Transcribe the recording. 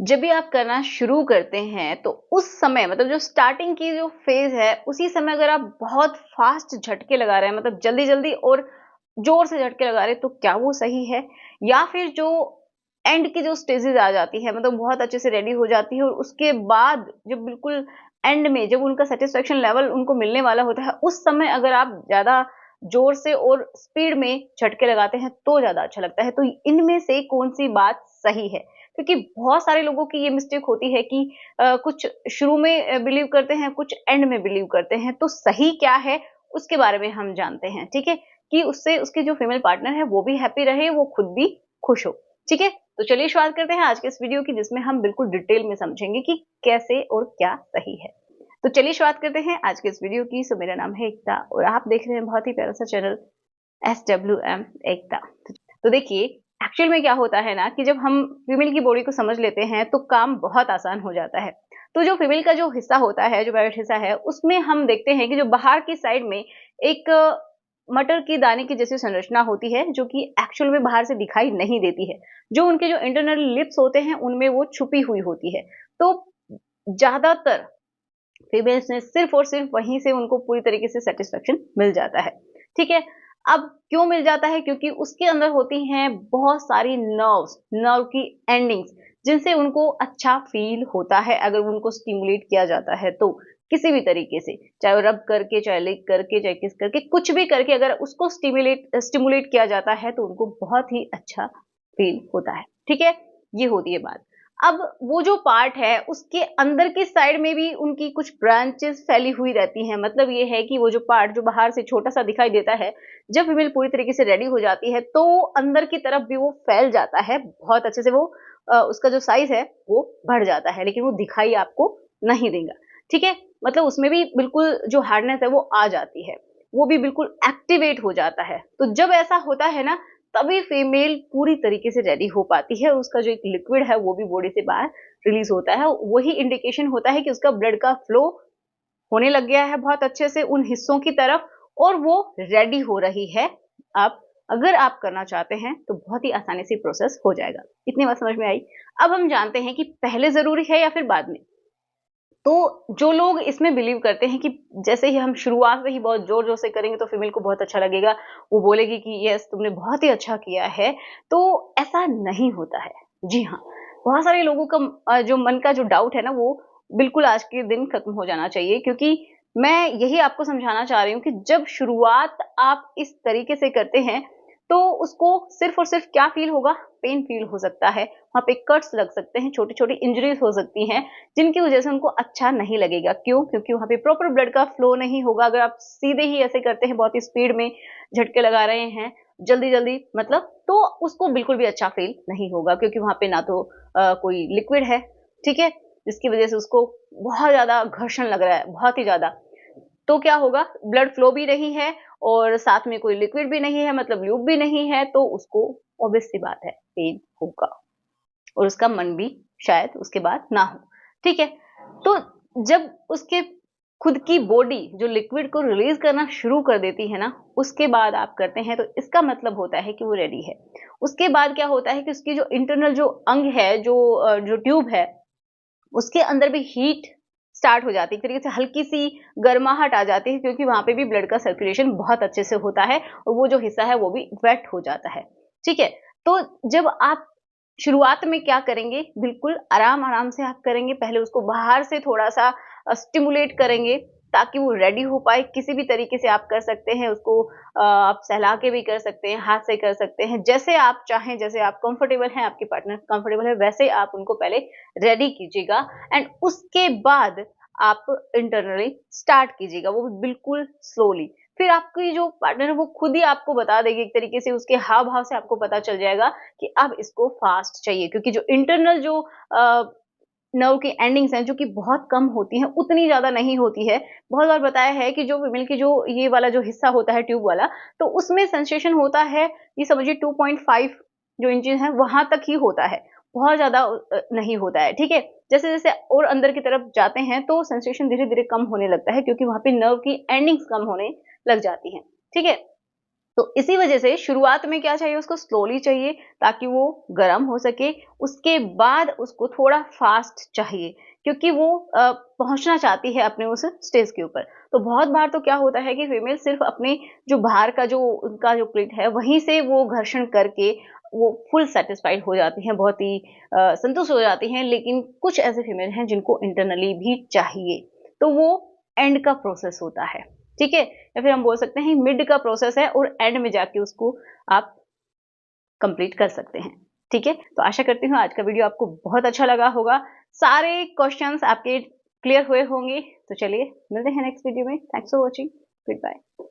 जब भी आप करना शुरू करते हैं तो उस समय मतलब जो स्टार्टिंग की जो फेज है उसी समय अगर आप बहुत फास्ट झटके लगा रहे हैं मतलब जल्दी जल्दी और जोर से झटके लगा रहे हैं तो क्या वो सही है? या फिर जो एंड की जो स्टेजेस आ जाती है मतलब बहुत अच्छे से रेडी हो जाती है और उसके बाद जब बिल्कुल एंड में जब उनका सेटिस्फेक्शन लेवल उनको मिलने वाला होता है उस समय अगर आप ज्यादा जोर से और स्पीड में झटके लगाते हैं तो ज्यादा अच्छा लगता है। तो इनमें से कौन सी बात सही है? क्योंकि बहुत सारे लोगों की ये मिस्टेक होती है कि कुछ शुरू में बिलीव करते हैं, कुछ एंड में बिलीव करते हैं। तो सही क्या है, उसके बारे में हम जानते हैं, ठीक है? कि उससे उसकी जो फीमेल पार्टनर है, वो भी हैप्पी रहे, वो खुद भी खुश हो, ठीक है? तो चलिए शुरुआत करते हैं आज के इस वीडियो की, जिसमें हम बिल्कुल डिटेल में समझेंगे कि कैसे और क्या सही है। तो चलिए शुरुआत करते हैं आज के इस वीडियो की। सो मेरा नाम है एकता और आप देख रहे हैं बहुत ही प्यारा सा चैनल SWM एकता। तो देखिए, एक्चुअल में क्या होता है ना कि जब हम फीमेल की बॉडी को समझ लेते हैं तो काम बहुत आसान हो जाता है। तो जो फीमेल का जो हिस्सा होता है, जो प्राइवेट हिस्सा है, उसमें हम देखते हैं कि जो बाहर की साइड में एक मटर की दाने की जैसी संरचना होती है, जो कि एक्चुअल में बाहर से दिखाई नहीं देती है। जो उनके जो इंटरनल लिप्स होते हैं, उनमें वो छुपी हुई होती है। तो ज्यादातर फीमेल्स ने सिर्फ और सिर्फ वहीं से उनको पूरी तरीके से सेटिस्फेक्शन मिल जाता है, ठीक है? अब क्यों मिल जाता है? क्योंकि उसके अंदर होती हैं बहुत सारी नर्व की एंडिंग्स, जिनसे उनको अच्छा फील होता है अगर उनको स्टिमुलेट किया जाता है तो किसी भी तरीके से, चाहे वो रब करके, चाहे लिक करके, चाहे किस करके, कुछ भी करके अगर उसको स्टिमुलेट किया जाता है तो उनको बहुत ही अच्छा फील होता है, ठीक है? ये होती है बात। अब वो जो पार्ट है उसके अंदर की साइड में भी उनकी कुछ ब्रांचेस फैली हुई रहती हैं। मतलब ये है कि वो जो पार्ट जो बाहर से छोटा सा दिखाई देता है, जब फीमेल पूरी तरीके से रेडी हो जाती है तो अंदर की तरफ भी वो फैल जाता है बहुत अच्छे से। वो उसका जो साइज है वो बढ़ जाता है, लेकिन वो दिखाई आपको नहीं देगा, ठीक है? मतलब उसमें भी बिल्कुल जो हार्डनेस है वो आ जाती है, वो भी बिल्कुल एक्टिवेट हो जाता है। तो जब ऐसा होता है ना, तभी फीमेल पूरी तरीके से रेडी हो पाती है और उसका जो एक लिक्विड है वो भी बॉडी से बाहर रिलीज होता है। वही इंडिकेशन होता है कि उसका ब्लड का फ्लो होने लग गया है बहुत अच्छे से उन हिस्सों की तरफ और वो रेडी हो रही है। आप अगर आप करना चाहते हैं तो बहुत ही आसानी से प्रोसेस हो जाएगा। इतनी बात समझ में आई? अब हम जानते हैं कि पहले जरूरी है या फिर बाद में। तो जो लोग इसमें बिलीव करते हैं कि जैसे ही हम शुरुआत से ही बहुत जोर जोर से करेंगे तो फीमेल को बहुत अच्छा लगेगा, वो बोलेगी कि यस तुमने बहुत ही अच्छा किया है, तो ऐसा नहीं होता है। जी हाँ, बहुत सारे लोगों का जो मन का जो डाउट है ना, वो बिल्कुल आज के दिन खत्म हो जाना चाहिए। क्योंकि मैं यही आपको समझाना चाह रही हूँ कि जब शुरुआत आप इस तरीके से करते हैं तो उसको सिर्फ और सिर्फ क्या फील होगा? पेन फील हो सकता है, वहां पे कट्स लग सकते हैं, छोटी छोटी इंजरीज हो सकती हैं, जिनकी वजह से उनको अच्छा नहीं लगेगा। क्यों? क्योंकि वहां पे प्रॉपर ब्लड का फ्लो नहीं होगा। अगर आप सीधे ही ऐसे करते हैं, बहुत ही स्पीड में झटके लगा रहे हैं जल्दी जल्दी मतलब, तो उसको बिल्कुल भी अच्छा फील नहीं होगा। क्योंकि वहां पे ना तो कोई लिक्विड है, ठीक है, जिसकी वजह से उसको बहुत ज्यादा घर्षण लग रहा है, बहुत ही ज्यादा। तो क्या होगा? ब्लड फ्लो भी नहीं है और साथ में कोई लिक्विड भी नहीं है, मतलब ल्यूब भी नहीं है, तो उसको ऑब्वियस सी बात है पेन होगा और उसका मन भी शायद उसके बाद ना हो, ठीक है? तो जब उसके खुद की बॉडी जो लिक्विड को रिलीज करना शुरू कर देती है ना, उसके बाद आप करते हैं तो इसका मतलब होता है कि वो रेडी है। उसके बाद क्या होता है कि उसकी जो इंटरनल जो अंग है, जो ट्यूब है, उसके अंदर भी हीट स्टार्ट हो जाती है। एक तरीके से हल्की सी गर्माहट आ जाती है, क्योंकि वहां पे भी ब्लड का सर्कुलेशन बहुत अच्छे से होता है और वो जो हिस्सा है वो भी वेट हो जाता है, ठीक है? तो जब आप शुरुआत में क्या करेंगे, बिल्कुल आराम आराम से आप करेंगे। पहले उसको बाहर से थोड़ा सा स्टिमुलेट करेंगे ताकि वो रेडी हो पाए। किसी भी तरीके से आप कर सकते हैं उसको, आप सहला के भी कर सकते हैं, हाथ से कर सकते हैं, जैसे आप चाहें, जैसे आप कंफर्टेबल हैं, आपके पार्टनर कंफर्टेबल है, वैसे आप उनको पहले रेडी कीजिएगा। एंड उसके बाद आप इंटरनली स्टार्ट कीजिएगा, वो भी बिल्कुल स्लोली। फिर आपकी जो पार्टनर है वो खुद ही आपको बता देगी, एक तरीके से उसके हाव भाव से आपको पता चल जाएगा कि अब इसको फास्ट चाहिए। क्योंकि जो इंटरनल जो नर्व की एंडिंग्स हैं, जो कि बहुत कम होती हैं, उतनी ज्यादा नहीं होती है। बहुत बार बताया है कि जो फीमेल की जो ये वाला जो हिस्सा होता है ट्यूब वाला, तो उसमें सेंसेशन होता है, ये समझिए 2.5 जो इंचेस है वहां तक ही होता है, बहुत ज्यादा नहीं होता है, ठीक है? जैसे जैसे और अंदर की तरफ जाते हैं तो सेंसेशन धीरे धीरे कम होने लगता है, क्योंकि वहां पे नर्व की एंडिंग्स कम होने लग जाती हैं, ठीक है? तो इसी वजह से शुरुआत में क्या चाहिए, उसको स्लोली चाहिए ताकि वो गर्म हो सके। उसके बाद उसको थोड़ा फास्ट चाहिए क्योंकि वो पहुंचना चाहती है अपने उस स्टेज के ऊपर। तो बहुत बार तो क्या होता है कि फीमेल सिर्फ अपने जो बाहर का जो उनका जो क्लिट है वहीं से वो घर्षण करके वो फुल सेटिस्फाइड हो जाती हैं, बहुत ही संतुष्ट हो जाती हैं। लेकिन कुछ ऐसे फीमेल हैं जिनको इंटरनली भी चाहिए, तो वो एंड का प्रोसेस होता है, ठीक है। या फिर हम बोल सकते हैं मिड का प्रोसेस है और एंड में जाके उसको आप कंप्लीट कर सकते हैं, ठीक है। तो आशा करती हूँ आज का वीडियो आपको बहुत अच्छा लगा होगा, सारे क्वेश्चंस आपके क्लियर हुए होंगे। तो चलिए मिलते हैं नेक्स्ट वीडियो में। Thanks for watching, good bye.